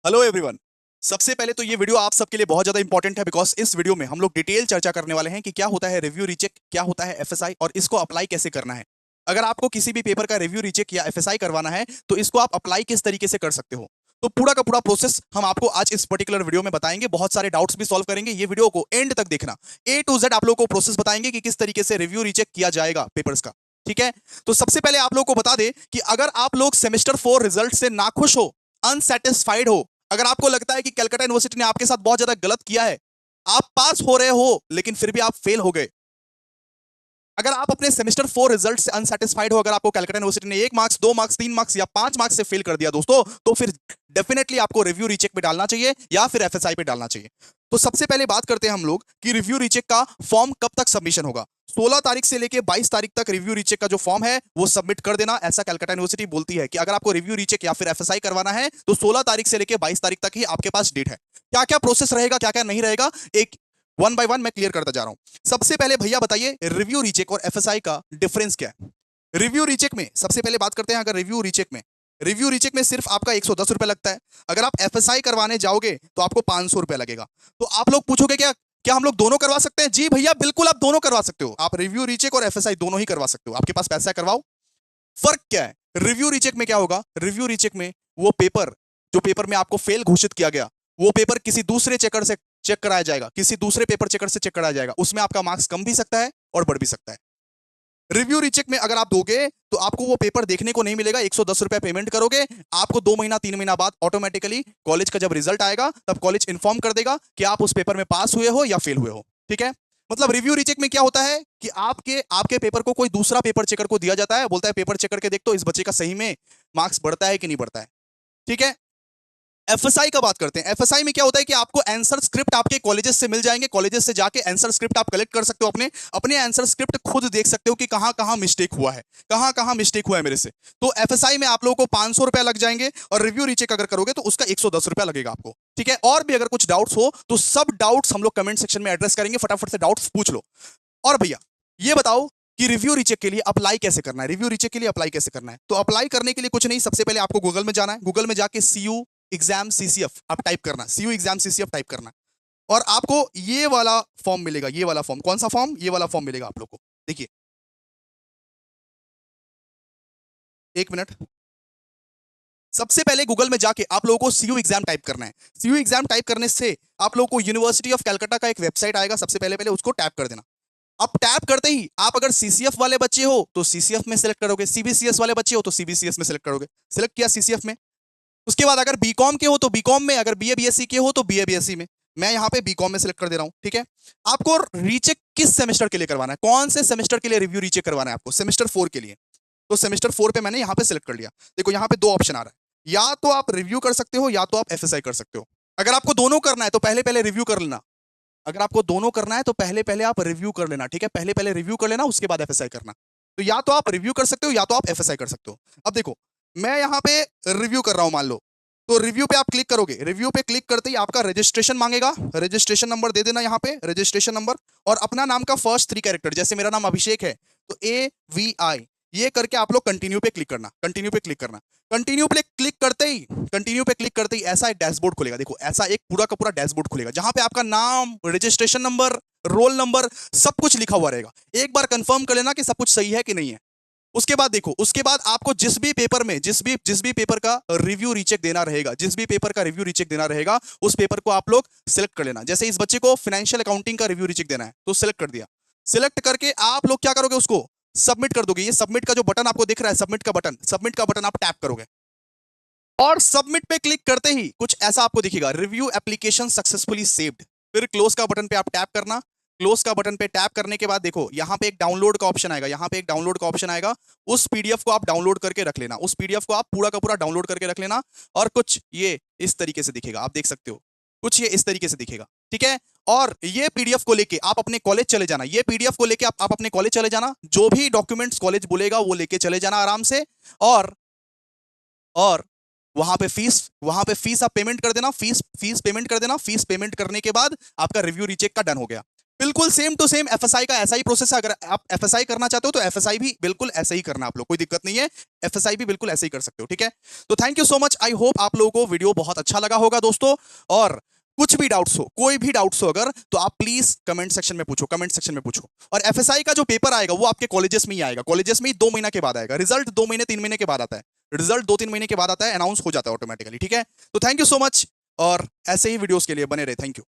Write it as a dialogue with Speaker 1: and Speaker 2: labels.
Speaker 1: Hello everyone. सबसे पहले तो ये वीडियो आप सबके लिए बहुत ज्यादा इंपॉर्टेंट है बिकॉज इस वीडियो में हम लोग डिटेल चर्चा करने वाले हैं कि क्या होता है रिव्यू रीचेक, क्या होता है एफएसआई और इसको अप्लाई कैसे करना है। अगर आपको किसी भी पेपर का रिव्यू रीचेक या एफएसआई करवाना है तो इसको आप अप्लाई किस तरीके से कर सकते हो। तो पूरा का पूरा प्रोसेस हम आपको आज इस पर्टिकुलर वीडियो में बताएंगे, बहुत सारे डाउट्स भी सॉल्व करेंगे। ये वीडियो को एंड तक देखना, ए टू जेड आप लोगों को प्रोसेस बताएंगे कि किस तरीके से रिव्यू रीचेक किया जाएगा पेपर्स का। ठीक है, तो सबसे पहले आप लोगों को बता दे कि अगर आप लोग सेमेस्टर 4 रिजल्ट से नाखुश हो, अनसेटिस्फाइड हो, अगर आपको लगता है कि कलकत्ता यूनिवर्सिटी ने आपके साथ बहुत ज्यादा गलत किया है, आप पास हो रहे हो लेकिन फिर भी आप फेल हो गए, अगर आप अपने सेमेस्टर 4 रिजल्ट से अनसेटिस्फाइड हो, अगर आपको कलकत्ता यूनिवर्सिटी ने 1 मार्क्स 2 मार्क्स 3 मार्क्स या 5 मार्क्स से फेल कर दिया दोस्तों, तो फिर डेफिनेटली आपको रिव्यू रीचेक पे डालना चाहिए या फिर एफएसआई पे डालना चाहिए। तो सबसे पहले बात करते हैं हम लोग कि रिव्यू रीचेक का फॉर्म कब तक सबमिशन होगा। 16 तारीख से लेके 22 तारीख तक रिव्यू रीचेक का जो फॉर्म है वो सबमिट कर देना, ऐसा कलकत्ता यूनिवर्सिटी बोलती है कि अगर आपको रिव्यू रीचेक या फिर एफएसआई करवाना है तो 16 तारीख से लेके 22 तारीख तक ही आपके पास डेट है। क्या क्या प्रोसेस रहेगा, क्या क्या नहीं रहेगा, एक वन बाय वन मैं क्लियर करता जा रहा हूं। सबसे पहले भैया बताइए रिव्यू रीचेक और एफएसआई का डिफरेंस क्या है। रिव्यू रीचेक में सबसे पहले बात करते हैं, अगर रिव्यू रीचेक में सिर्फ आपका 110 रुपए लगता है। अगर आप एफएसआई करवाने जाओगे तो आपको 500 रुपए लगेगा। तो आप लोग पूछोगे क्या क्या हम लोग दोनों करवा सकते हैं? जी भैया बिल्कुल, आप दोनों करवा सकते हो। आप रिव्यू रीचेक और एफएसआई दोनों ही करवा सकते हो, आपके पास पैसा है करवाओ। फर्क क्या है? रिव्यू रीचेक में क्या होगा, रिव्यू रीचेक में वो पेपर, जो पेपर में आपको फेल घोषित किया गया, वो पेपर किसी दूसरे चेकर से चेक कराया जाएगा, किसी दूसरे पेपर चेकर से चेक कराया जाएगा। उसमें आपका मार्क्स कम भी सकता है और बढ़ भी सकता है। रिव्यू रीचेक में अगर आप दोगे तो आपको वो पेपर देखने को नहीं मिलेगा, 110 रुपए पेमेंट करोगे, आपको 2 महीना 3 महीना बाद ऑटोमेटिकली कॉलेज का जब रिजल्ट आएगा तब कॉलेज इंफॉर्म कर देगा कि आप उस पेपर में पास हुए हो या फेल हुए हो। ठीक है, मतलब रिव्यू रीचेक में क्या होता है कि आपके आपके पेपर को कोई दूसरा पेपर चेकर को दिया जाता है, बोलता है पेपर चेक करके देख तो इस बच्चे का सही में मार्क्स बढ़ता है कि नहीं बढ़ता है। ठीक है, एफएसआई का बात करते हैं। एफएसआई में क्या होता है कि आपको आंसर स्क्रिप्ट आपके कॉलेजेस से मिल जाएंगे, कॉलेजेस से जाके आंसर स्क्रिप्ट आप कलेक्ट कर सकते हो, अपने अपने आंसर स्क्रिप्ट खुद देख सकते हो कि कहां कहां मिस्टेक हुआ है, कहां कहां मिस्टेक हुआ है मेरे से। तो एफएसआई में आप लोगों को 500 रुपए लग जाएंगे और रिव्यू रीचेक अगर करोगे तो उसका 110 रुपया लगेगा आपको। ठीक है, और भी अगर कुछ डाउट्स हो तो सब डाउट्स हम लोग कमेंट सेक्शन में एड्रेस करेंगे, फटाफट से डाउट्स पूछ लो। और भैया ये बताओ कि रिव्यू रीचेक के लिए अप्लाई कैसे करना है, रिव्यू रीचेक के लिए अप्लाई कैसे करना है। तो अप्लाई करने के लिए कुछ नहीं, सबसे पहले आपको गूगल में जाना है, गूगल में जाके सीयू एग्जाम सीसीएफ आप टाइप करना, सीयू एग्जाम सीसीएफ टाइप करना, और आपको ये वाला फॉर्म मिलेगा। ये वाला फॉर्म, कौन सा फॉर्म? ये वाला फॉर्म मिलेगा आप लोग को। देखिए, एक मिनट, सबसे पहले गूगल में जाके आप लोगों को सीयू एग्जाम टाइप करना है। सीयू एग्जाम टाइप करने से आप लोगों को यूनिवर्सिटी ऑफ कलकत्ता का एक वेबसाइट आएगा, सबसे पहले पहले उसको टैप कर देना। अब टैप करते ही आप अगर सीसीएफ वाले बच्चे हो तो सीसीएफ में सेलेक्ट करोगे, सीबीसीएस वाले बच्चे हो तो सीबीसीएस में सेलेक्ट करोगे। सेलेक्ट किया सीसीएफ में, उसके बाद अगर बीकॉम के हो तो बीकॉम में, अगर बीए बीएससी के हो तो बीए बीएससी में। मैं यहाँ पे बीकॉम में सेलेक्ट कर दे रहा हूँ। ठीक है, आपको रीचेक किस सेमेस्टर के लिए करवाना है, कौन से सेमेस्टर के लिए रिव्यू रीचेक करवाना है आपको? सेमेस्टर 4 के लिए। तो सेमेस्टर 4 पे मैंने यहाँ पे सेलेक्ट कर लिया। देखो यहाँ पे दो ऑप्शन आ रहा है, या तो आप रिव्यू कर सकते हो या तो आप एफएसआई कर सकते हो। अगर आपको दोनों करना है तो पहले पहले रिव्यू कर लेना, अगर आपको दोनों करना है तो पहले पहले आप रिव्यू कर लेना। ठीक है, पहले पहले रिव्यू कर लेना, उसके बाद एफएसआई करना। तो या तो आप रिव्यू कर सकते हो या तो आप एफएसआई कर सकते हो। अब देखो मैं यहाँ पे रिव्यू कर रहा हूं मान लो, तो रिव्यू पे आप क्लिक करोगे, रिव्यू पे क्लिक करते ही आपका रजिस्ट्रेशन मांगेगा, रजिस्ट्रेशन नंबर दे देना यहाँ पे, रजिस्ट्रेशन नंबर, और अपना नाम का फर्स्ट 3 कैरेक्टर, जैसे मेरा नाम अभिषेक है तो AVI, ये करके आप लोग कंटिन्यू पे क्लिक करना, कंटिन्यू पे क्लिक करना। कंटिन्यू पे क्लिक करते ही, कंटिन्यू पे क्लिक करते ही ऐसा एक डैशबोर्ड खुलेगा। देखो ऐसा एक पूरा का पूरा डैशबोर्ड खुलेगा जहां पे आपका नाम, रजिस्ट्रेशन नंबर, रोल नंबर, सब कुछ लिखा हुआ रहेगा। एक बार कंफर्म कर लेना कि सब कुछ सही है कि नहीं है। उसके बाद देखो, उसके बाद आपको जिस भी पेपर में, जिस भी पेपर का रिव्यू रीचेक देना रहेगा, जिस भी पेपर का रिव्यू रीचेक देना रहेगा उस पेपर को आप लोग सिलेक्ट कर लेना। जैसे इस बच्चे को फाइनेंशियल अकाउंटिंग का रिव्यू रीचेक देना है तो सिलेक्ट कर दिया। सिलेक्ट करके आप लोग क्या करोगे, उसको सबमिट कर दोगे। ये सबमिट का जो बटन आपको दिख रहा है, सबमिट का बटन, सबमिट का बटन आप टैप करोगे और सबमिट पे क्लिक करते ही कुछ ऐसा आपको दिखेगा, रिव्यू एप्लीकेशन सक्सेसफुली सेव्ड। फिर क्लोज का बटन पे आप टैप करना। क्लोज का बटन पे टैप करने के बाद देखो यहाँ पे एक डाउनलोड का ऑप्शन आएगा, यहाँ पे एक डाउनलोड का ऑप्शन आएगा। उस पीडीएफ को आप डाउनलोड करके रख लेना, उस पीडीएफ को आप पूरा का पूरा डाउनलोड करके रख लेना। और कुछ ये इस तरीके से दिखेगा, आप देख सकते हो, कुछ ये इस तरीके से दिखेगा। ठीक है, और ये पीडीएफ को लेके आप अपने कॉलेज चले जाना, ये पीडीएफ को लेके आप अपने कॉलेज चले जाना, जो भी डॉक्यूमेंट्स कॉलेज बोलेगा वो लेके चले जाना आराम से। और वहां पे फीस आप पेमेंट कर देना, फीस पेमेंट कर देना। फीस पेमेंट करने के बाद आपका रिव्यू रीचेक का डन हो गया। बिल्कुल सेम टू सेम एफएसआई का ऐसा ही प्रोसेस है। अगर आप एफएसआई करना चाहते हो तो एफएसआई भी बिल्कुल ऐसे ही करना, आप लोग कोई दिक्कत नहीं है, एफएसआई भी बिल्कुल ऐसे ही कर सकते हो, ठीक है। तो thank you so much, I hope आप लोगों को वीडियो बहुत अच्छा लगा होगा दोस्तों। और कुछ भी डाउट्स हो, कोई भी डाउट्स हो अगर, तो आप प्लीज कमेंट सेक्शन में पूछो, कमेंट सेक्शन में पूछो। और एफएसआई का जो पेपर आएगा वो आपके कॉलेजेस में ही आएगा, कॉलेजेस में ही 2 महीना के बाद आएगा, रिजल्ट 2 महीने 3 महीने के बाद आता है, रिजल्ट 2-3 महीने के बाद आता है, अनाउंस हो जाता है ऑटोमेटिकली, ठीक है। तो थैंक यू सो मच, और ऐसे ही वीडियोस के लिए बने रहे, थैंक यू।